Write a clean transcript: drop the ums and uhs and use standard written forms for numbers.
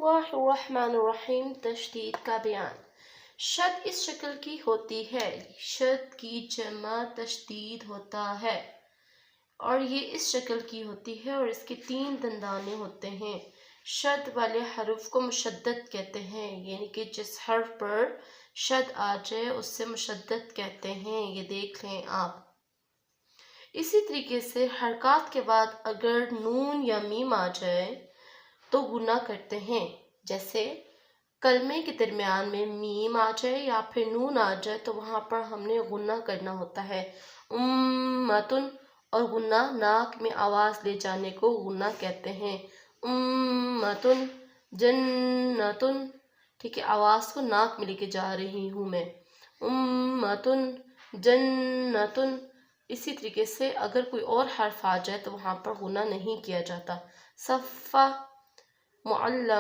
बिस्मिल्लाहिर्रहमानिर्रहीम। तशदीद का बयान। शद इस शक्ल की होती है। शद की जमा तशदीद होता है और ये इस शक्ल की होती है और इसके 3 दंदाने होते हैं। शद वाले हरूफ को मुशद्दद कहते हैं, यानी कि जिस हर्फ पर शद आ जाए उससे मुशद्दद कहते हैं। ये देख लें आप। इसी तरीके से हरकत के बाद अगर नून या मीम आ जाए तो गुना करते हैं। जैसे कलमे के दरमियान में मीम आ जाए या फिर नून आ जाए तो वहाँ पर हमने गुना करना होता है। उम्मतुन, और गुना नाक में आवाज़ ले जाने को गुना कहते हैं। उम्मतुन जन्नतुन, ठीक है, आवाज़ को नाक में लेके जा रही हूँ मैं। उम्मतुन जन्नतुन। इसी तरीके से अगर कोई और हर्फ आ जाए तो वहाँ पर गुना नहीं किया जाता। सफ़ा मुअल्लम।